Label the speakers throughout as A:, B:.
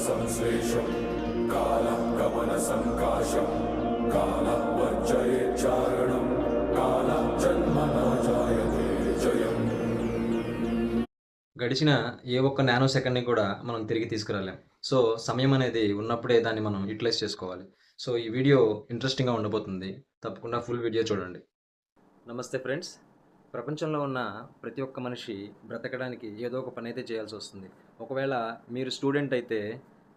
A: संश्लेषं कालगमनसङ्काशं कालवर्जयेच्चारणं कालजन्म न जायते जयम्.
B: గడిచిన ఏ ఒక్క నానో సెకండ్‌ని కూడా మనం తిరిగి తీసుకురాలేం. సో, సమయం అనేది ఉన్నప్పుడే దాన్ని మనం యుటిలైజ్ చేసుకోవాలి. సో, ఈ వీడియో ఇంట్రెస్టింగ్‌గా ఉండబోతుంది. తప్పకుండా ఫుల్ వీడియో చూడండి. నమస్తే ఫ్రెండ్స్. ప్రపంచంలో ఉన్న ప్రతి ఒక్క మనిషి బ్రతకడానికి ఏదో ఒక పనైతే చేయాల్సొస్తుంది. ఒకవేళ మీరు స్టూడెంట్ అయితే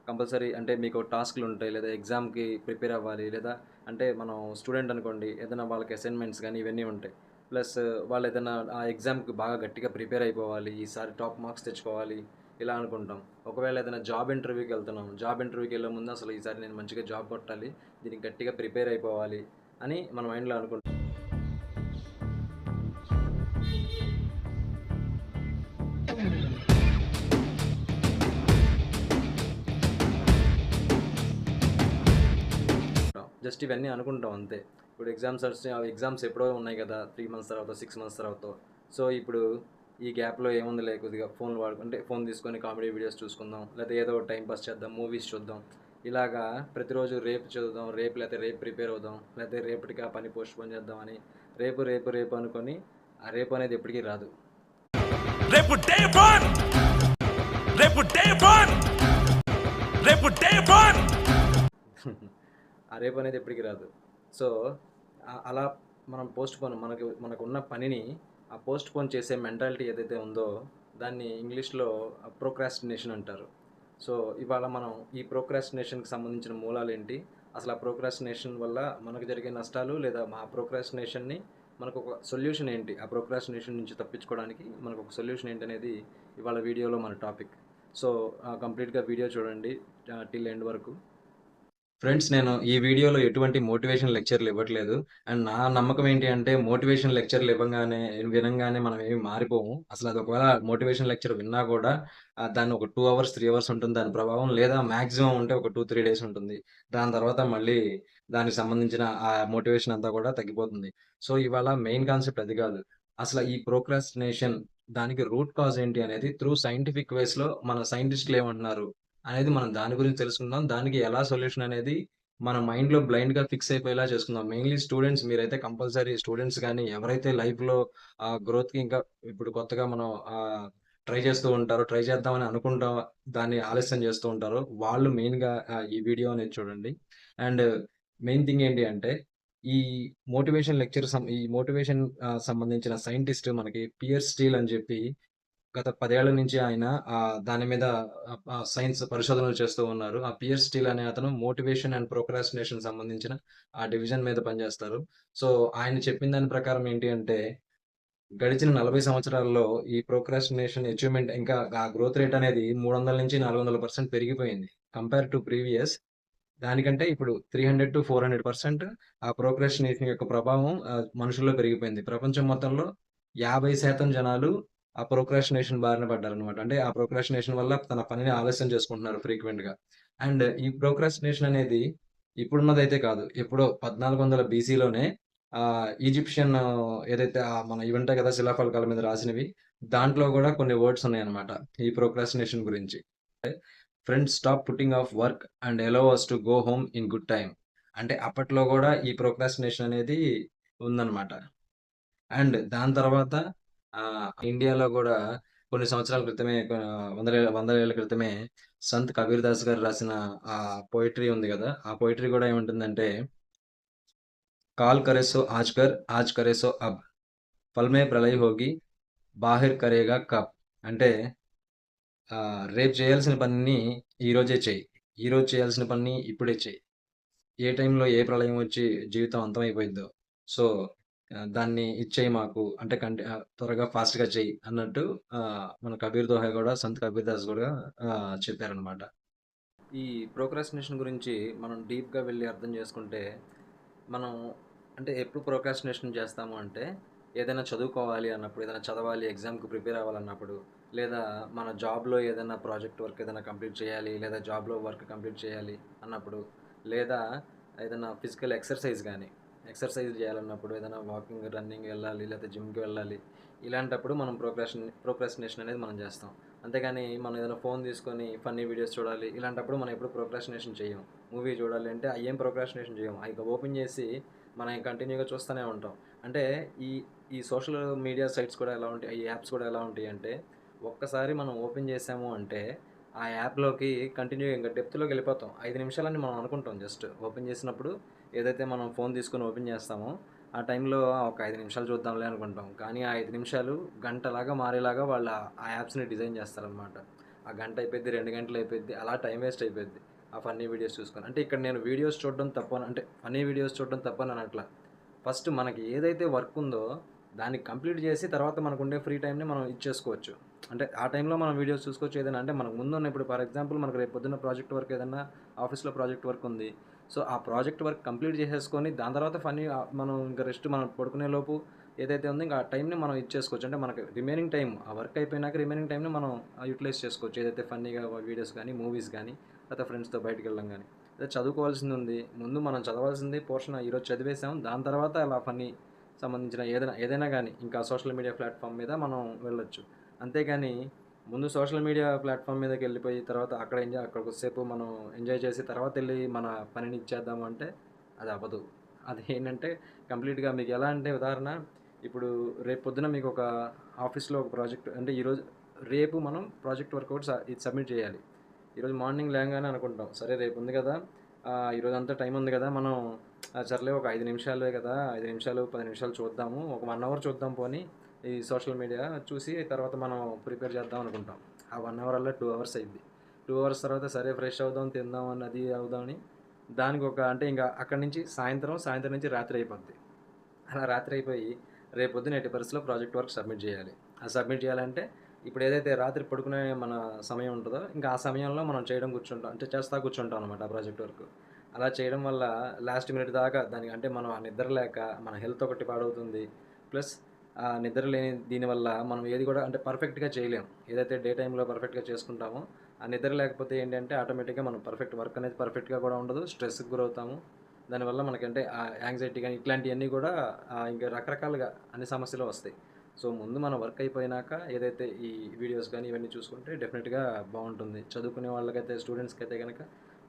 B: కంపల్సరీ అంటే మీకు టాస్క్‌లు ఉంటాయి. లేదా ఎగ్జామ్‌కి ప్రిపేర్ అవ్వాలి. లేదా అంటే మనం స్టూడెంట్ అనుకోండి ఏదైనా వాళ్ళకి అసైన్‌మెంట్స్ గానీ ఇవన్నీ ఉంటాయి. ప్లస్ వాళ్ళు ఏదైనా ఆ ఎగ్జామ్‌కి బాగా గట్టిగా ప్రిపేర్ అయిపోవాలి. ఈసారి టాప్ మార్క్స్ తెచ్చుకోవాలి. ఇలా అనుకుంటాం. ఒకవేళ ఏదైనా జాబ్ ఇంటర్వ్యూకి వెళ్తున్నాం. జాబ్ ఇంటర్వ్యూకి వెళ్ళే ముందు అసలు ఈసారి నేను మంచిగా జాబ్ కొట్టాలి. దీనికి గట్టిగా ప్రిపేర్ అయిపోవాలి అని మన మైండ్‌లో అనుకుంటాం. జస్ట్ ఇవన్నీ అనుకుంటాం అంతే. ఇప్పుడు ఎగ్జామ్స్ ఎప్పుడో ఉన్నాయి కదా! 3 మంత్స్ తర్వాత, 6 మంత్స్ తర్వాతో. సో, ఇప్పుడు ఈ గ్యాప్‌లో ఏముందిలే కొద్దిగా ఫోన్‌లు వాడుకుంటే ఫోన్ తీసుకొని కామెడీ వీడియోస్ చూసుకుందాం. లేతే ఏదో ఒకటి టైమ్ పాస్ చేద్దాం, మూవీస్ చూద్దాం. ఇలాగా ప్రతిరోజు రేపు చదువుదాం, రేపు ప్రిపేర్ అవుదాం. లేతే రేపటికి ఆ పని పోస్ట్‌పోన్ చేద్దాం అని రేపు అనుకొని ఆ రేపు అనేది ఎప్పటికీ రాదు.
C: రేపు డే 1 రేపు డే 1 రేపు డే 1
B: ఆ రేపు అనేది ఎప్పటికి రాదు. సో, అలా మనం మనకున్న పనిని పోస్ట్‌పోన్ చేసే మెంటాలిటీ ఏదైతే ఉందో దాన్ని ఇంగ్లీష్‌లో ప్రోక్రాస్టినేషన్ అంటారు. సో, ఇవాళ మనం ఈ ప్రోక్రాస్టినేషన్‌కి సంబంధించిన మూలాలేంటి? అసలు ఆ ప్రోక్రాస్టినేషన్ వల్ల మనకు జరిగే నష్టాలు లేదా ఆ ప్రోక్రాస్టినేషన్‌ని మనకొక సొల్యూషన్ ఏంటి? ఆ ప్రోక్రాస్టినేషన్ నుంచి తప్పించుకోవడానికి మనకొక సొల్యూషన్ ఏంటనేది ఇవాళ వీడియోలో మన టాపిక్. సో, కంప్లీట్‌గా వీడియో చూడండి టిల్ ఎండ్ వరకు. ఫ్రెండ్స్, నేను ఈ వీడియోలో ఎటువంటి మోటివేషన్ లెక్చర్‌లు ఇవ్వట్లేదు. అండ్ నా నమ్మకం ఏంటి అంటే మోటివేషన్ లెక్చర్‌లు వినంగానే మనం ఏమి మారిపోము. అసలు అది ఒకవేళ మోటివేషన్ లెక్చర్ విన్నా కూడా దాన్ని ఒక 2 అవర్స్, 3 అవర్స్ ఉంటుంది దాని ప్రభావం. లేదా మాక్సిమం ఉంటే ఒక 2, 3 డేస్ ఉంటుంది. దాని తర్వాత మళ్ళీ దానికి సంబంధించిన ఆ మోటివేషన్ అంతా కూడా తగ్గిపోతుంది. సో, ఇవాళ మెయిన్ కాన్సెప్ట్ అది కాదు. అసలు ఈ ప్రోక్రాస్టినేషన్ దానికి రూట్ కాజ్ ఏంటి అనేది త్రూ సైంటిఫిక్ వేస్‌లో మన సైంటిస్ట్‌లు ఏమంటున్నారు అనేది మనం దాని గురించి తెలుసుకుందాం. దానికి ఎలా సొల్యూషన్ అనేది మన మైండ్‌లో బ్లైండ్‌గా ఫిక్స్ అయిపోయేలా చేసుకుందాం. మెయిన్‌లీ స్టూడెంట్స్ మీరైతే కంపల్సరీ స్టూడెంట్స్ గాని, ఎవరైతే లైఫ్‌లో గ్రోత్‌కి ఇంకా ఇప్పుడు కొత్తగా మనం ట్రై చేస్తూ ఉంటారో, ట్రై చేద్దామని అనుకుంటా దాన్ని ఆలస్యం చేస్తూ ఉంటారో, వాళ్ళు మెయిన్‌గా ఈ వీడియో అనేది చూడండి. అండ్ మెయిన్ థింగ్ ఏంటి అంటే, ఈ ఈ మోటివేషన్ సంబంధించిన సైంటిస్ట్ మనకి పియర్ స్టీల్ అని చెప్పి గత 10 ఏళ్ల నుంచి ఆయన దాని మీద సైన్స్ పరిశోధనలు చేస్తూ ఉన్నారు. ఆ పియర్ స్టీల్ అనే అతను మోటివేషన్ అండ్ ప్రోక్రాస్టినేషన్ సంబంధించిన ఆ డివిజన్ మీద పనిచేస్తారు. సో, ఆయన చెప్పిన దాని ప్రకారం ఏంటి అంటే, గడిచిన 40 సంవత్సరాల్లో ఈ ప్రోక్రాస్టినేషన్ అచీవ్‌మెంట్ ఇంకా ఆ గ్రోత్ రేట్ అనేది 300-400% పెరిగిపోయింది. కంపేర్ టు ప్రీవియస్ దానికంటే ఇప్పుడు 300-400% ఆ ప్రోక్రాస్టినేషన్ యొక్క ప్రభావం మనుషుల్లో పెరిగిపోయింది. ప్రపంచం మొత్తంలో 50% జనాలు ఆ ప్రోక్రాస్టినేషన్ బారిన పడ్డారనమాట. అంటే ఆ ప్రోక్రాస్టినేషన్ వల్ల తన పనిని ఆలస్యం చేసుకుంటున్నారు ఫ్రీక్వెంట్‌గా. అండ్ ఈ ప్రోక్రాస్టినేషన్ అనేది ఇప్పుడున్నదైతే కాదు. ఎప్పుడో 1400 బీసీలోనే ఈజిప్షియన్ ఏదైతే మన ఇవి ఉంటాయి కదా! శిలాఫలకాల మీద రాసినవి. దాంట్లో గూడా కొన్ని వర్డ్స్ ఉన్నాయన్నమాట. ఈ ప్రోక్రాస్టినేషన్ గురించి. Friends stop putting off work and allow us to go home in good time. అంటే అప్పట్లో గూడా ఈ ప్రోక్రాస్టినేషన్ అనేది ఉందన్నమాట. అండ్ దాని తర్వాత ఇండియాలో గూడా కొన్ని సంవత్సరాల క్రితమే వందల ఏళ్ల క్రితమే సంత్ కబీర్ దాస్ గారు రాసిన పోయెట్రీ ఉంది గదా! ఆ పోయెట్రీ గూడా ఏముంటుందంటే, కాల్ కరే సో ఆజ్ కరే సో అబ్, పల్ మే ప్రళయ్ హోగి, బాహిర్ కరేగా కబ్. అంటే రేపు చేయాల్సిన పనిని ఈరోజే చెయ్యి. ఈరోజు చేయాల్సిన పనిని ఇప్పుడే చెయ్యి. ఏ టైంలో ఏ ప్రళయం వచ్చి జీవితం అంతమైపోయిద్దో. సో, దాన్ని ఇచ్చేయి మాకు అంటే త్వరగా ఫాస్ట్‌గా చెయ్యి అన్నట్టు మన కబీర్ దోహా గూడా సంత్ కబీర్ దాస్ గూడా చెప్పారనమాట. ఈ ప్రోక్రాస్టినేషన్ గురించి మనం డీప్‌గా వెళ్లి అర్థం చేసుకుంటే, మనం అంటే ఎప్పుడు ప్రోక్రాస్టినేషన్ చేస్తాము అంటే, ఏదైనా చదువుకోవాలి అన్నప్పుడు, ఏదైనా చదవాలి, ఎగ్జామ్‌కి ప్రిపేర్ అవ్వాలన్నప్పుడు, లేదా మన జాబ్‌లో ఏదైనా ప్రాజెక్ట్ వర్క్ ఏదైనా కంప్లీట్ చేయాలి, లేదా జాబ్‌లో వర్క్ కంప్లీట్ చేయాలి అన్నప్పుడు, లేదా ఏదైనా ఫిజికల్ ఎక్సర్సైజ్ చేయాలన్నప్పుడు, ఏదైనా వాకింగ్, రన్నింగ్ వెళ్ళాలి, లేకపోతే జిమ్‌కి వెళ్ళాలి. ఇలాంటప్పుడు మనం ప్రోక్రాస్టినేషన్ అనేది మనం చేస్తాం. అంతేగాని మనం ఏదైనా ఫోన్ తీసుకొని ఫన్నీ వీడియోస్ చూడాలి ఇలాంటప్పుడు మనం ఎప్పుడు ప్రోక్రాస్టినేషన్ చేయం. మూవీ చూడాలి అంటే ఏం ప్రోక్రాస్టినేషన్ చేయం. ఇక ఓపెన్ చేసి మనం కంటిన్యూగా చూస్తూనే ఉంటాం. అంటే ఈ ఈ సోషల్ మీడియా సైట్స్ కూడా ఎలా ఉంటాయి, ఈ యాప్స్ కూడా ఎలా ఉంటాయి అంటే ఒక్కసారి మనం ఓపెన్ చేసాము అంటే ఆ యాప్‌లోకి కంటిన్యూగా ఇంక డెప్త్‌లోకి వెళ్ళిపోతాం. 5 నిమిషాలని మనం అనుకుంటాం జస్ట్. ఓపెన్ చేసినప్పుడు ఏదైతే మనం ఫోన్ తీసుకొని ఓపెన్ చేస్తామో ఆ టైంలో ఒక 5 నిమిషాలు చూద్దాంలే అనుకుంటాం. కానీ ఆ 5 నిమిషాలు గంటలాగా మారేలాగా వాళ్ళు ఆ యాప్స్‌ని డిజైన్ చేస్తారనమాట. ఆ గంట అయిపోద్ది, 2 గంటలు అయిపోద్ది. అలా టైం వేస్ట్ అయిపోద్ది. ఆ ఫన్నీ వీడియోస్ చూసుకొని. అంటే ఇక్కడ నేను వీడియోస్ చూడడం తప్పని అంటే ఫన్నీ వీడియోస్ చూడడం తప్పని అనట్లా. ఫస్ట్ మనకి ఏదైతే వర్క్ ఉందో దాన్ని కంప్లీట్ చేసి తర్వాత మనకుండే ఫ్రీ టైమ్‌ని మనం ఇచ్చేసుకోవచ్చు. అంటే ఆ టైంలో మనం వీడియోస్ చూసుకోవచ్చు ఏదైనా అంటే మనకు ముందున్న ఇప్పుడు ఫర్ ఎగ్జాంపుల్ మనకు రేపు పొద్దున్న ప్రాజెక్ట్ వర్క్ ఏదన్నా ఆఫీస్‌లో ప్రాజెక్ట్ వర్క్ ఉంది. సో, ఆ ప్రాజెక్ట్ వర్క్ కంప్లీట్ చేసేసుకొని దాని తర్వాత ఫన్నీ మనం ఇంకా రెస్ట్ మనం పడుకునే లోపు ఏదైతే ఉందో ఇంకా ఆ టైంని మనం ఇచ్చేసుకోవచ్చు. అంటే మనకి రిమైనింగ్ టైమ్ ఆ వర్క్ అయిపోయినాక రిమైనింగ్ టైమ్‌ని మనం యుటిలైజ్ చేసుకోవచ్చు. ఏదైతే ఫన్నీగా వీడియోస్ గానీ, మూవీస్ గానీ, లేకపోతే ఫ్రెండ్స్‌తో బయటికెళ్ళడం గానీ. అదే చదువుకోవాల్సింది ఉంది. ముందు మనం చదవాల్సింది పోర్షన్ ఈరోజు చదివేసాం. దాని తర్వాత అలా ఫన్నీ సంబంధించిన ఏదైనా గానీ ఇంకా సోషల్ మీడియా ప్లాట్‌ఫామ్ మీద మనం వెళ్ళొచ్చు. అంతేగాని ముందు సోషల్ మీడియా ప్లాట్‌ఫామ్ మీదకెళ్ళిపోయి తర్వాత అక్కడ కొద్దిసేపు మనం ఎంజాయ్ చేసి తర్వాతెళ్ళి మన పనిని ఇచ్చేద్దాము అంటే అది అవ్వదు. అది ఏంటంటే కంప్లీట్‌గా మీకు ఎలా అంటే ఉదాహరణ ఇప్పుడు రేపు పొద్దున మీకు ఒక ఆఫీస్‌లో ఒక ప్రాజెక్ట్ అంటే రేపు మనం ప్రాజెక్ట్ వర్క్ ఒకటి ఇది సబ్మిట్ చేయాలి. ఈరోజు మార్నింగ్ లేవగానే అనుకుంటాం. సరే రేపు ఉంది కదా! ఈరోజంతా టైం ఉంది కదా! మనం సర్లే ఒక 5 నిమిషాలే కదా! 5 నిమిషాలు, 10 నిమిషాలు చూద్దాము. ఒక 1 అవర్ చూద్దాం పోనీ ఈ సోషల్ మీడియా చూసి తర్వాత మనం ప్రిపేర్ చేద్దాం అనుకుంటాం. ఆ 1 అవర్ అల్లా 2 అవర్స్ అయిద్ది. 2 అవర్స్ తర్వాత సరే ఫ్రెష్ అవుదాం, తిందాం అని అది అవుదామని దానికి ఒక అంటే ఇంక అక్కడి నుంచి సాయంత్రం నుంచి రాత్రి అయిపోద్ది. అలా రాత్రి అయిపోయి రేపొద్దున ఎట్టి పరిస్థితిలో ప్రాజెక్ట్ వర్క్ సబ్మిట్ చేయాలి. ఆ సబ్మిట్ చేయాలంటే ఇప్పుడు ఏదైతే రాత్రి పడుకునే మన సమయం ఉంటదో ఇంకా ఆ సమయంలో మనం చేయడం కూర్చుంటాం. అంటే చేస్తా కూర్చుంటాం అనమాట ఆ ప్రాజెక్ట్ వర్క్. అలా చేయడం వల్ల లాస్ట్ మినిట్ దాకా దానికి అంటే మనం ఆ నిద్ర లేక మన హెల్త్ ఒకటి పాడవుతుంది. ప్లస్ ఆ నిద్ర లేని దీనివల్ల మనం ఏది కూడా అంటే పర్ఫెక్ట్‌గా చేయలేం. ఏదైతే డే టైమ్‌లో పర్ఫెక్ట్‌గా చేసుకుంటామో ఆ నిద్ర లేకపోతే ఏంటంటే ఆటోమేటిక్‌గా మనం వర్క్ అనేది పర్ఫెక్ట్‌గా కూడా ఉండదు. స్ట్రెస్‌కి గురవుతాము. దానివల్ల మనకంటే యాంగ్జైటీ గాని ఇట్లాంటియన్నీ గూడా ఇంకా రకరకాలుగా అన్ని సమస్యలు వస్తాయి. సో, ముందు మన వర్క్ అయిపోయినాక ఏదైతే ఈ వీడియోస్ గాని ఇవన్నీ చూసుకుంటే డెఫినిట్‌గా బావుంటుంది. చదువుకునే వాళ్ళకైతే స్టూడెంట్స్‌కైతే గనక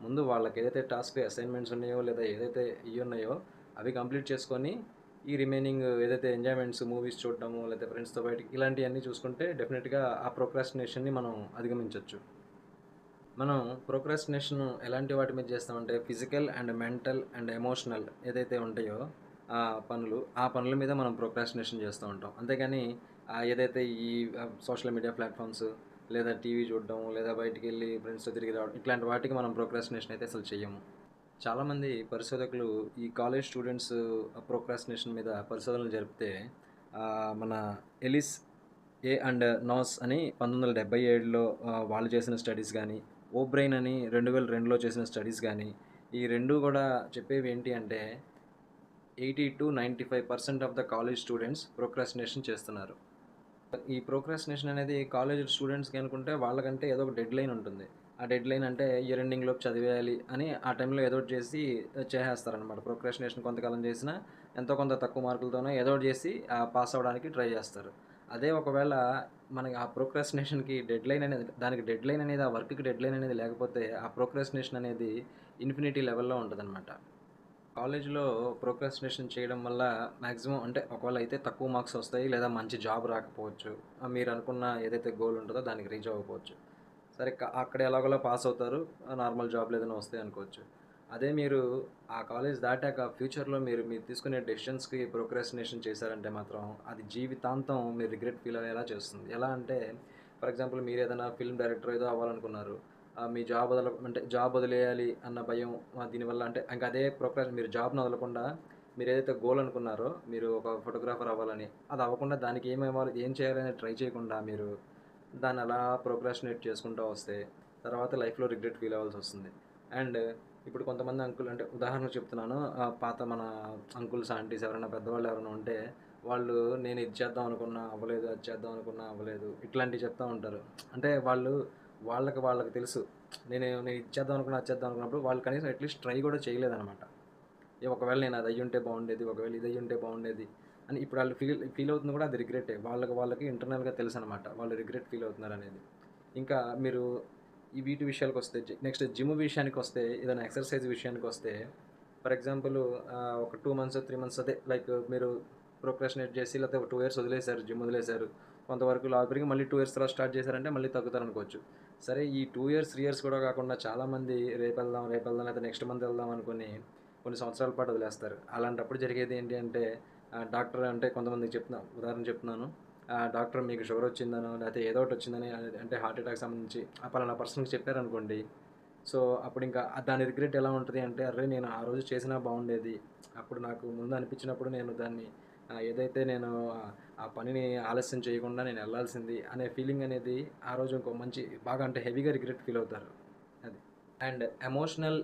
B: ముందు వాళ్ళకేదైతే టాస్క్ అసైన్‌మెంట్స్ ఉన్నాయో లేదా ఏదైతే ఇయున్నాయో అవి కంప్లీట్ చేసుకొని ఈ రిమైనింగ్ ఏదైతే ఎంజాయ్‌మెంట్స్ మూవీస్ చూడడము లేకపోతే ఫ్రెండ్స్‌తో బయటికి ఇలాంటియన్నీ చూసుకుంటే డెఫినిట్‌గా ఆ ప్రోక్రాస్టినేషన్‌ని మనం అధిగమించొచ్చు. మనం ప్రోక్రాస్టినేషన్ ఎలాంటి వాటి మీద చేస్తామంటే physical and mental and emotional ఏదైతే ఉంటాయో ఆ పనుల మీద మనం ప్రోక్రాస్టినేషన్ చేస్తూ ఉంటాం. అంతేగాని ఏదైతే ఈ సోషల్ మీడియా ప్లాట్ఫామ్స్ లేదా టీవీ చూడడం లేదా బయటికెళ్ళి ఫ్రెండ్స్‌తో తిరిగి రావడం ఇట్లాంటి వాటికి మనం ప్రోక్రాస్టినేషన్ అయితే అసలు చెయ్యము. చాలామంది పరిశోధకులు ఈ కాలేజ్ స్టూడెంట్స్ ప్రోక్రాస్టినేషన్ మీద పరిశోధనలు జరిపితే మన ఎలిస్ అండ్ నాస్ అని 1977లో వాళ్ళు చేసిన స్టడీస్ గానీ, ఓబ్రెయిన్ అని 2002లో చేసిన స్టడీస్ గానీ, ఈ 2 గూడా చెప్పేవి ఏంటి అంటే 80-95% of the college students procrastination చేస్తున్నారు. ఈ ప్రోక్రాస్టినేషన్ అనేది కాలేజ్ స్టూడెంట్స్‌కి అనుకుంటే వాళ్ళకంటే ఏదో ఒక డెడ్‌లైన్ ఉంటుంది. ఆ డెడ్‌లైన్ అంటే ఇయర్ ఎండింగ్ లోపు చదివేయాలి అని ఆ టైంలో ఏదో ఒకటి చేసి చేసేస్తారనమాట. ప్రోక్రాస్టినేషన్ కొంతకాలం చేసినా ఎంతో కొంత తక్కువ మార్కులతోనో ఏదో ఒకటి చేసి పాస్ అవ్వడానికి ట్రై చేస్తారు. అదే ఒకవేళ మనకి ఆ ప్రోక్రాస్టినేషన్‌కి డెడ్‌లైన్ అనేది ఆ వర్క్‌కి డెడ్‌లైన్ అనేది లేకపోతే ఆ ప్రోక్రాస్టినేషన్ అనేది ఇన్ఫినిటీ లెవెల్‌లో ఉంటదనమాట. కాలేజ్‌లో ప్రోక్రాస్టినేషన్ చేయడం వల్ల మాక్సిమం అంటే ఒకవేళ అయితే తక్కువ మార్క్స్ వస్తాయి లేదా మంచి జాబ్ రాకపోవచ్చు. మీరు అనుకున్న ఏదైతే గోల్ ఉంటదో దానికి రీచ్ అవ్వకపోవచ్చు. సరే అక్కడ ఎలాగోలా పాస్ అవుతారు. నార్మల్ జాబ్‌లు ఏదైనా వస్తాయి అనుకోవచ్చు. అదే మీరు ఆ కాలేజ్ దాటాక ఫ్యూచర్‌లో మీరు తీసుకునే డెసిషన్స్‌కి ప్రోక్రాస్టినేషన్ చేశారంటే మాత్రం అది జీవితాంతం మీరు రిగ్రెట్ ఫీల్ అయ్యేలా చేస్తుంది. ఎలా అంటే ఫర్ ఎగ్జాంపుల్ మీరేదైనా ఫిల్మ్ డైరెక్టర్ ఏదో అవ్వాలనుకున్నారు. మీ జాబ్ వదిలేయాలి అన్న భయం దీనివల్ల అంటే ఇంక అదే మీరు జాబ్‌ని వదలకుండా మీరేదైతే గోల్ అనుకున్నారో మీరు ఒక ఫోటోగ్రాఫర్ అవ్వాలని, అది అవ్వకుండా దానికి ఏం చేయాలని ట్రై చేయకుండా మీరు దాన్ని అలా ప్రోక్రాస్టినేట్ చేసుకుంటూ వస్తే తర్వాత లైఫ్‌లో రిగ్రెట్ ఫీల్ అవ్వాల్సొస్తుంది. అండ్ ఇప్పుడు కొంతమంది అంకుల్ అంటే ఉదాహరణకు చెప్తున్నాను. పాత మన అంకుల్స్, ఆంటీస్ ఎవరైనా పెద్దవాళ్ళు ఎవరైనా ఉంటే వాళ్ళు నేను ఇది చేద్దాం అనుకున్నా అవ్వలేదు, అది చేద్దాం అనుకున్నా అవ్వలేదు. ఇట్లాంటివి చెప్తా ఉంటారు. అంటే వాళ్ళకి తెలుసు. నేను ఇది చేద్దాం అనుకున్నా, అది చేద్దాం అనుకున్నప్పుడు వాళ్ళు కనీసం అట్‌లీస్ట్ ట్రై కూడా చేయలేదనమాట. ఒకవేళ నేను అది అయ్యుంటే బాగుండేది. ఒకవేళ ఇది అయ్యుంటే బాగుండేది అని ఇప్పుడు ఆళ్ళు ఫీల్ అవుతుంది కూడా అది రిగ్రెటే. వాళ్ళకి ఇంటర్నల్‌గా తెలుసనమాట. వాళ్ళు రిగ్రెట్ ఫీల్ అవుతున్నారనేది. ఇంకా మీరు ఈ వీటి విషయాలకు వస్తే నెక్స్ట్ జిమ్ విషయానికి వస్తే ఏదైనా ఎక్సర్సైజ్ విషయానికి వస్తే ఫర్ ఎగ్జాంపుల్ ఒక 2 మంత్స్ 3 మంత్స్ అదే లైక్ మీరు ప్రోక్రాస్టినేట్ చేసి లేకపోతే ఒక 2 ఇయర్స్ వదిలేశారు, జిమ్ వదిలేశారు, కొంతవరకు లావు పెరిగి మళ్ళీ 2 ఇయర్స్ తర్వాత స్టార్ట్ చేశారంటే మళ్ళీ తగ్గుతారు అనుకోవచ్చు. సరే ఈ 2 ఇయర్స్ 3 ఇయర్స్ కూడా కాకుండా చాలామంది రేపు వెళ్దాం లేకపోతే నెక్స్ట్ మంత్ వెళ్దాం అనుకుని కొన్ని సంవత్సరాల పాటు వదిలేస్తారు. అలాంటప్పుడు జరిగేది ఏంటి అంటే డాక్టర్ అంటే కొంతమందికి ఉదాహరణ చెప్తున్నాను. డాక్టర్ మీకు షుగర్ వచ్చిందనో లేకపోతే ఏదో ఒకటి వచ్చిందని అంటే హార్ట్ అటాక్ సంబంధించి ఆ పలానా పర్సన్కి చెప్పారనుకోండి. సో అప్పుడు ఇంకా దాని రిగ్రెట్ ఎలా ఉంటుంది అంటే అరే నేను ఆ రోజు చేసినా బాగుండేది, అప్పుడు నాకు ముందు అనిపించినప్పుడు నేను దాన్ని ఏదైతే నేను ఆ పనిని ఆలస్యం చేయకుండా నేను వెళ్ళాల్సింది అనే ఫీలింగ్ అనేది ఆ రోజు ఇంకో మంచి బాగా అంటే హెవీగా రిగ్రెట్ ఫీల్ అవుతారు. అది. అండ్ ఎమోషనల్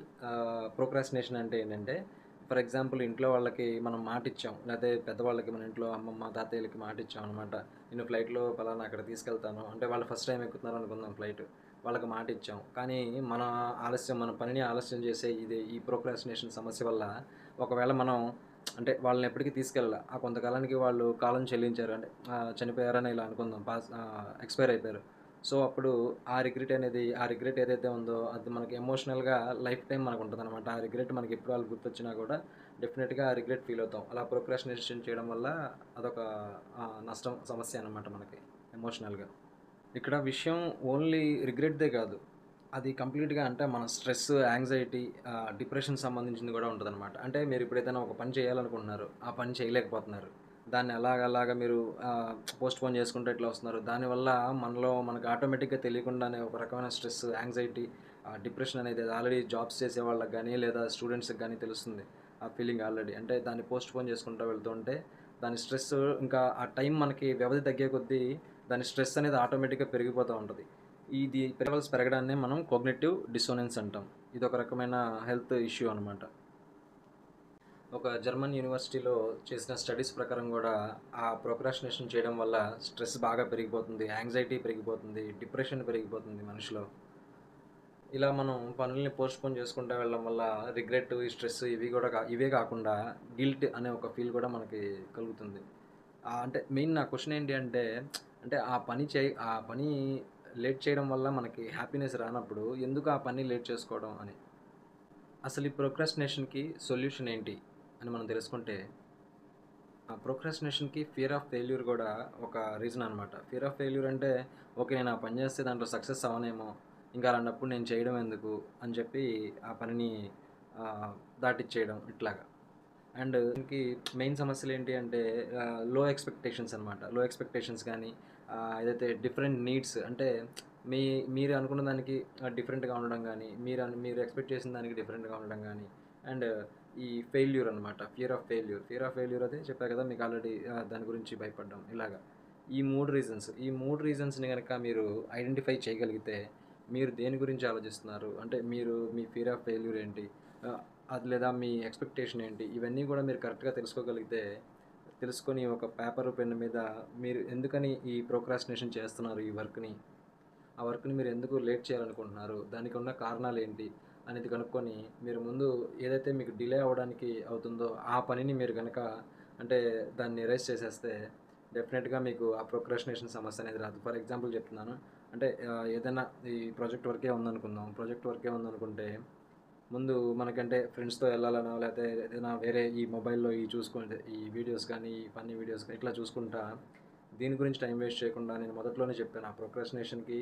B: ప్రోక్రాస్టినేషన్ అంటే ఏంటంటే ఫర్ ఎగ్జాంపుల్ ఇంట్లో వాళ్ళకి మనం మాట ఇచ్చాం, లేకపోతే పెద్దవాళ్ళకి మన ఇంట్లో అమ్మమ్మ తాతయ్యలకి మాట ఇచ్చాం అనమాట. నేను ఫ్లైట్లో పలానా అక్కడ తీసుకెళ్తాను అంటే వాళ్ళు ఫస్ట్ టైం ఎక్కుతున్నారు అనుకుందాం ఫ్లైట్, వాళ్ళకి మాట ఇచ్చాం. కానీ మన పనిని ఆలస్యం చేసే ఈ ప్రోక్రాస్టినేషన్ సమస్య వల్ల ఒకవేళ మనం అంటే వాళ్ళని ఎప్పటికీ తీసుకెళ్ళాలి, ఆ కొంతకాలానికి వాళ్ళు కాలం చెల్లించారు అంటే చనిపోయారని ఇలా అనుకుందాం, ఎక్స్పైర్ అయిపోయారు. సో అప్పుడు ఆ రిగ్రెట్ ఏదైతే ఉందో అది మనకి ఎమోషనల్గా లైఫ్ టైం మనకు ఉంటుంది అనమాట. ఆ రిగ్రెట్ మనకి ఎప్పుడు వాళ్ళు గుర్తొచ్చినా కూడా డెఫినెట్గా ఆ రిగ్రెట్ ఫీల్ అవుతాం. అలా ప్రోక్రాస్టినేషన్ చేయడం వల్ల అదొక సమస్య అనమాట మనకి ఎమోషనల్గా. ఇక్కడ విషయం ఓన్లీ రిగ్రెట్‌దే కాదు. అది కంప్లీట్‌గా అంటే మన స్ట్రెస్, యాంగ్జైటీ, డిప్రెషన్ సంబంధించింది కూడా ఉంటదనమాట. అంటే మీరు ఏదైనా ఒక పని చేయాలనుకుంటున్నారు, ఆ పని చేయలేకపోతున్నారు. దాన్ని అలాగా మీరు పోస్ట్‌పోన్ చేసుకుంటూ ఇట్లా వస్తున్నారు. దానివల్ల మనకు ఆటోమేటిక్‌గా తెలియకుండానే ఒక రకమైన స్ట్రెస్, యాంగ్జైటీ, డిప్రెషన్ అనేది అది ఆల్రెడీ జాబ్స్ చేసే వాళ్ళకి గానీ, లేదా స్టూడెంట్స్‌కి గానీ తెలుస్తుంది. ఆ ఫీలింగ్ ఆల్రెడీ. అంటే దాన్ని పోస్ట్‌పోన్ చేసుకుంటూ వెళ్తుంటే దాని స్ట్రెస్ ఇంకా ఆ టైం మనకి వ్యవధి తగ్గే కొద్దీ దాని స్ట్రెస్ అనేది ఆటోమేటిక్‌గా పెరిగిపోతూ ఉంటది. ఇది లెవెల్స్ పెరగడాన్నే మనం కాగ్నిటివ్ డిస్సోనెన్స్ అంటాం. ఇదొక రకమైన హెల్త్ ఇష్యూ అనమాట. ఒక జర్మన్ యూనివర్సిటీలో చేసిన స్టడీస్ ప్రకారం గూడా ఆ ప్రోక్రాస్టినేషన్ చేయడం వల్ల స్ట్రెస్ బాగా పెరిగిపోతుంది, యాంగ్జైటీ పెరిగిపోతుంది, డిప్రెషన్ పెరిగిపోతుంది మనిషిలో. ఇలా మనం పనుల్ని పోస్ట్‌పోన్ చేసుకుంటా వెళ్ళడం వల్ల రిగ్రెట్, ఈ స్ట్రెస్ ఇవే కాకుండా గిల్ట్ అనే ఒక ఫీల్ కూడా మనకి కలుగుతుంది. అంటే మెయిన్ నా క్వెషన్ ఏంటి అంటే, అంటే ఆ పని లేట్ చేయడం వల్ల మనకి హ్యాపీనెస్ రానప్పుడు ఎందుకు ఆ పని లేట్ చేసుకోవడం అని. అసలు ఈ ప్రోక్రాస్టినేషన్‌కి సొల్యూషన్ ఏంటి అని మనం తెలుసుకుంటే, ఆ ప్రోక్రాస్టినేషన్‌కి ఫియర్ ఆఫ్ ఫెయిల్యూర్ గూడా ఒక రీజన్ అనమాట. ఫియర్ ఆఫ్ ఫెయిల్యూర్ అంటే ఓకే నేను ఆ పని చేస్తే దాంట్లో సక్సెస్ అవ్వనేమో, ఇంకా అలాంటప్పుడు నేను చేయడం ఎందుకు అని చెప్పి ఆ పనిని దాటిచ్చేయడం ఇట్లాగా. అండ్ దీనికి మెయిన్ సమస్యలేంటి అంటే లో ఎక్స్‌పెక్టేషన్స్ అనమాట. లో ఎక్స్‌పెక్టేషన్స్ గానీ, ఏదైతే డిఫరెంట్ నీడ్స్ అంటే మీరు అనుకున్న దానికి డిఫరెంట్‌గా ఉండడం గానీ, మీరు ఎక్స్‌పెక్ట్ చేసిన దానికి డిఫరెంట్‌గా ఉండడం గానీ, అండ్ ఈ ఫెయిల్యూర్ అనమాట. Fear of failure. Fear of failure అదే చెప్పా కదా మీకు ఆల్రెడీ, దాని గురించి భయపడ్డం ఇలాగా. ఈ 3 రీజన్స్‌ని గనక మీరు ఐడెంటిఫై చేయగలిగితే, మీరు దేని గురించి ఆలోచిస్తున్నారు? అంటే మీ ఫియర్ ఆఫ్ ఫెయిల్యూర్ ఏంటి? అది లేదా మీ ఎక్స్‌పెక్టేషన్ ఏంటి? ఇవన్నీ గూడా మీరు కరెక్ట్‌గా తెలుసుకోగలిగితే, తెలుసుకొని ఒక పేపరు, పెన్ను మీద మీరు ఎందుకని ఈ ప్రోక్రాస్టినేషన్ చేస్తున్నారు ఈ వర్క్‌ని? ఆ వర్క్‌ని మీరు ఎందుకు లేట్ చేయాలనుకుంటున్నారు? దానికి ఉన్న కారణాలేంటి? అనేది కనుక్కొని, మీరు ముందు ఏదైతే మీకు డిలే అవ్వడానికి అవుతుందో, ఆ పనిని మీరు గనక అంటే దాన్ని ఎరేజ్ చేసేస్తే, డెఫినెట్‌గా మీకు ఆ ప్రోక్రాస్టినేషన్ సమస్య అనేది రాదు. ఫర్ ఎగ్జాంపుల్ చెప్తున్నాను. అంటే ఏదైనా ఈ ప్రాజెక్ట్ వర్కే ఉందనుకుంటే ముందు మనకంటే ఫ్రెండ్స్‌తో వెళ్ళాలనో, లేతే ఏదైనా వేరే ఈ మొబైల్‌లో చూసుకుంటే ఈ వీడియోస్ కానీ, ఈ ఫన్నీ వీడియోస్ కానీ ఇట్లా చూసుకుంటా, దీని గురించి టైం వేస్ట్ చేయకుండా నేను మొదట్లోనే చెప్పాను. ఆ ప్రోక్రాస్టినేషన్‌కి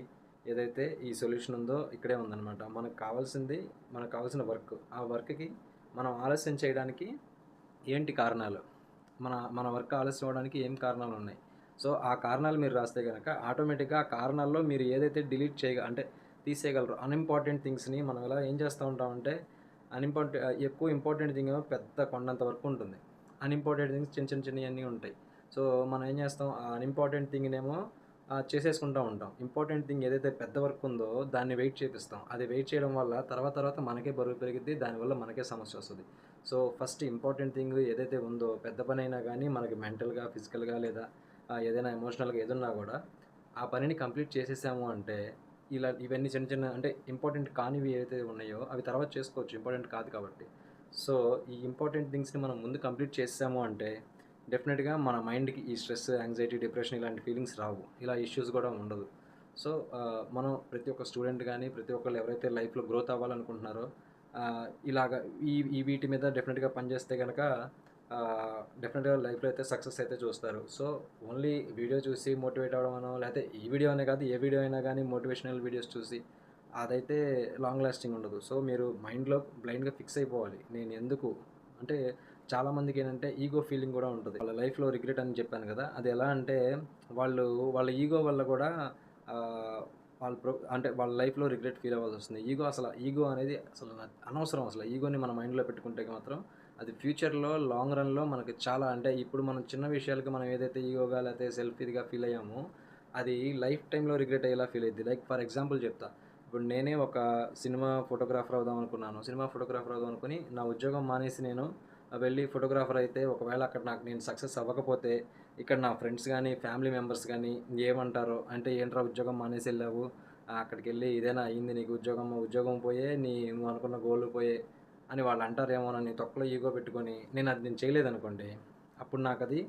B: ఏదైతే ఈ సొల్యూషన్ ఉందో ఇక్కడే ఉందనమాట. మనకు కావాల్సిన వర్క్. ఆ వర్క్‌కి మనం ఆలస్యం చేయడానికి ఏంటి కారణాలు? మన వర్క్ ఆలస్యం అవ్వడానికి ఏం కారణాలున్నాయి? సో, ఆ కారణాలు మీరు రాస్తే గనక ఆటోమేటిక్‌గా ఆ కారణాల్లో మీరు ఏదైతే అంటే తీసేయగలరో అన్‌ఇంపార్టెంట్ థింగ్స్‌ని మనం ఇలా ఏం చేస్తూ ఉంటామంటే ఎక్కువ ఇంపార్టెంట్ థింగ్ ఏమో పెద్ద కొండంత వర్క్ ఉంటుంది. అన్‌ఇంపార్టెంట్ థింగ్స్ చిన్నయన్నీ ఉంటాయి. సో, మనం ఏం చేస్తాం ఆ అన్‌ఇంపార్టెంట్ థింగ్‌నేమో చేసేసుకుంటా ఉంటాం. ఇంపార్టెంట్ థింగ్ ఏదైతే పెద్ద వర్క్ ఉందో దాన్ని వెయిట్ చేపిస్తాం. అది వెయిట్ చేయడం వల్ల తర్వాత మనకే బరువు పెరిగిద్ది. దానివల్ల మనకే సమస్యొస్తది. సో, ఫస్ట్ ఇంపార్టెంట్ థింగ్ ఏదైతే ఉందో పెద్ద పనైనా గానీ మనకి మెంటల్‌గా, ఫిజికల్‌గా లేదా ఏదైనా ఎమోషనల్‌గా ఏదున్నా గూడా ఆ పనిని కంప్లీట్ చేసేసాము అంటే ఇవన్నీ చిన్న అంటే ఇంపార్టెంట్ కానివి ఏవైతే ఉన్నాయో అవి తర్వాత చేసుకోవచ్చు. ఇంపార్టెంట్ కాదు కాబట్టి. సో, ఈ ఇంపార్టెంట్ థింగ్స్‌ని మనం ముందు కంప్లీట్ చేసేసాము అంటే డెఫినెట్‌గా మన మైండ్‌కి ఈ స్ట్రెస్, యాంగ్జైటీ, డిప్రెషన్ ఇలాంటి ఫీలింగ్స్ రావు. ఇలా ఇష్యూస్ గూడా ఉండదు. సో మనం ప్రతి ఒక్క స్టూడెంట్ కానీ ప్రతి ఒక్కళ్ళు ఎవరైతే లైఫ్లో గ్రోత్ అవ్వాలనుకుంటున్నారో ఇలాగ ఈ వీటి మీద డెఫినెట్గా పనిచేస్తే కనుక డెఫినెట్గా లైఫ్లో అయితే సక్సెస్ అయితే చూస్తారు. సో ఓన్లీ వీడియో చూసి మోటివేట్ అవ్వడం అనో, లేకపోతే ఈ వీడియో అనే కాదు ఏ వీడియో అయినా కానీ మోటివేషనల్ వీడియోస్ చూసి అదైతే లాంగ్ లాస్టింగ్ ఉండదు. సో మీరు మైండ్లో బ్లైండ్గా ఫిక్స్ అయిపోవాలి. నేను ఎందుకు అంటే చాలామందికి ఏంటంటే ఈగో ఫీలింగ్ కూడా ఉంటుంది. వాళ్ళ లైఫ్లో రిగ్రెట్ అని చెప్పాను కదా, అది ఎలా అంటే వాళ్ళ ఈగో వల్ల కూడా అంటే వాళ్ళ లైఫ్లో రిగ్రెట్ ఫీల్ అవ్వాల్సి వస్తుంది. ఈగో అనేది అసలు అనవసరం. అసలు ఈగోని మన మైండ్లో పెట్టుకుంటే మాత్రం అది ఫ్యూచర్లో లాంగ్ రన్లో మనకి చాలా అంటే ఇప్పుడు మనం చిన్న విషయాలకి మనం ఏదైతే ఈగోగా లేకపోతే సెల్ఫ్ ఇదిగా ఫీల్ అయ్యామో అది లైఫ్ టైంలో రిగ్రెట్ అయ్యేలా ఫీల్ అయ్యింది. లైక్ ఫర్ ఎగ్జాంపుల్ చెప్తా. ఇప్పుడు నేనే ఒక సినిమా ఫోటోగ్రాఫర్ అవుదాం అనుకున్నాను. సినిమా ఫోటోగ్రాఫర్ అవుదాం అనుకుని నా ఉద్యోగం మానేసి నేను వెళ్ళి ఫోటోగ్రాఫర్ అయితే ఒకవేళ అక్కడ నేను సక్సెస్ అవ్వకపోతే ఇక్కడ నా ఫ్రెండ్స్ కానీ ఫ్యామిలీ మెంబర్స్ కానీ ఏమంటారో అంటే ఏంట్రా ఉద్యోగం మానేసి వెళ్ళావు, అక్కడికి వెళ్ళి ఇదేనా అయ్యింది నీకు ఉద్యోగం పోయే నువ్వు అనుకున్న గోల్ పోయే అని వాళ్ళు అంటారేమోనని తొక్కలో ఈగో పెట్టుకొని నేను చేయలేదనుకోండి, అప్పుడు నాకు అది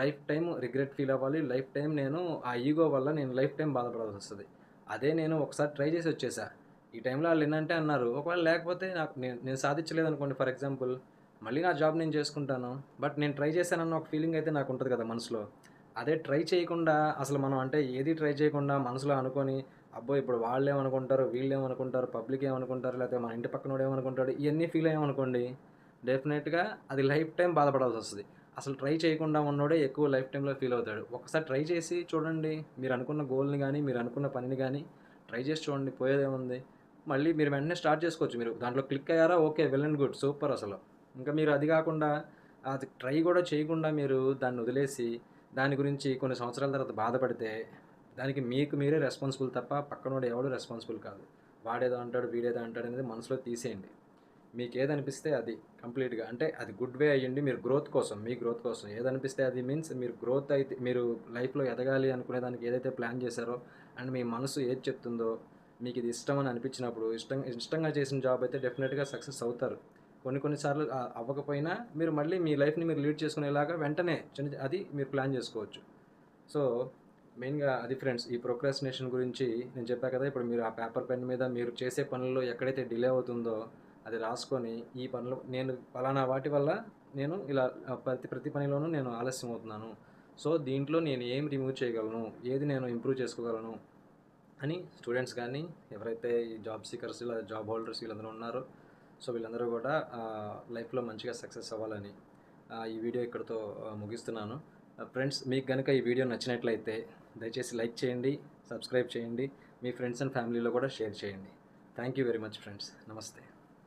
B: లైఫ్ టైం రిగ్రెట్ ఫీల్ అవ్వాలి. లైఫ్ టైం నేను ఆ ఈగో వల్ల నేను లైఫ్ టైం బాధపడాల్సి వస్తుంది. అదే నేను ఒకసారి ట్రై చేసి వచ్చేసా, ఈ టైంలో వాళ్ళు ఏంటంటే అన్నారు, ఒకవేళ లేకపోతే నేను సాధించలేదు అనుకోండి ఫర్ ఎగ్జాంపుల్, మళ్ళీ నా జాబ్ నేను చేసుకుంటాను. బట్ నేను ట్రై చేశానన్న ఒక ఫీలింగ్ అయితే నాకు ఉంటుంది కదా మనసులో. అదే ట్రై చేయకుండా అసలు మనం అంటే ఏది ట్రై చేయకుండా మనసులో అనుకొని అబ్బో ఇప్పుడు వాళ్ళు ఏమనుకుంటారు, వీళ్ళు ఏమనుకుంటారు, పబ్లిక్ ఏమనుకుంటారు, లేకపోతే మన ఇంటి పక్కనోడు ఏమనుకుంటాడు, ఇవన్నీ ఫీల్ అయ్యామనుకోండి డెఫినెట్గా అది లైఫ్ టైం బాధపడాల్సి వస్తుంది. అసలు ట్రై చేయకుండా ఉన్నోడే ఎక్కువ లైఫ్ టైంలో ఫీల్ అవుతాడు. ఒకసారి ట్రై చేసి చూడండి, మీరు అనుకున్న గోల్ని కానీ మీరు అనుకున్న పనిని కానీ ట్రై చేసి చూడండి, పోయేదేముంది. మళ్ళీ మీరు వెంటనే స్టార్ట్ చేసుకోవచ్చు. మీరు దాంట్లో క్లిక్ అయ్యారా, okay, well and good, super. అసలు ఇంకా మీరు అది కాకుండా అది ట్రై కూడా చేయకుండా మీరు దాన్ని వదిలేసి దాని గురించి కొన్ని సంవత్సరాల తర్వాత బాధపడితే దానికి మీకు మీరే రెస్పాన్సిబుల్ తప్ప పక్కనోడు ఎవడు రెస్పాన్సిబుల్ కాదు. వాడేదో అంటాడు వీడేదో అంటాడు అనేది మనసులో తీసేయండి. మీకు ఏదనిపిస్తే అది కంప్లీట్గా అంటే అది గుడ్ వే అయ్యండి. మీరు గ్రోత్ కోసం, మీ గ్రోత్ కోసం ఏదనిపిస్తే అది మీన్స్ మీరు గ్రోత్ అయితే మీరు లైఫ్లో ఎదగాలి అనుకునే దానికి ఏదైతే ప్లాన్ చేశారో అండ్ మీ మనసు ఏది చెప్తుందో మీకు ఇది ఇష్టం అని అనిపించినప్పుడు ఇష్టంగా చేసిన జాబ్ అయితే డెఫినెట్గా సక్సెస్ అవుతారు. కొన్నిసార్లు అవ్వకపోయినా మీరు మళ్ళీ మీ లైఫ్ని మీరు లీడ్ చేసుకునేలాగా వెంటనే అది మీరు ప్లాన్ చేసుకోవచ్చు. సో మెయిన్గా అది ఫ్రెండ్స్, ఈ ప్రోక్రాస్టినేషన్ గురించి నేను చెప్పా కదా. ఇప్పుడు మీరు ఆ పేపర్ పెన్ మీద మీరు చేసే పనుల్లో ఎక్కడైతే డిలే అవుతుందో అది రాసుకొని ఈ పనులు నేను ఫలానా వాటి వల్ల నేను ఇలా ప్రతి పనిలోనూ నేను ఆలస్యం అవుతున్నాను, సో దీంట్లో నేను ఏం రిమూవ్ చేయగలను, ఏది నేను ఇంప్రూవ్ చేసుకోగలను అని స్టూడెంట్స్ కానీ ఎవరైతే ఈ జాబ్ సీకర్స్ ఇలా జాబ్ హోల్డర్స్ వీళ్ళందరూ ఉన్నారో సో వీళ్ళందరూ కూడా లైఫ్లో మంచిగా సక్సెస్ అవ్వాలని ఈ వీడియో ఇక్కడితో ముగిస్తున్నాను. ఫ్రెండ్స్, మీకు కనుక ఈ వీడియో నచ్చినట్లయితే దయచేసి లైక్ చేయండి, సబ్స్క్రైబ్ చేయండి, మీ ఫ్రెండ్స్ అండ్ ఫ్యామిలీలో కూడా షేర్ చేయండి. Thank you very much friends. నమస్తే.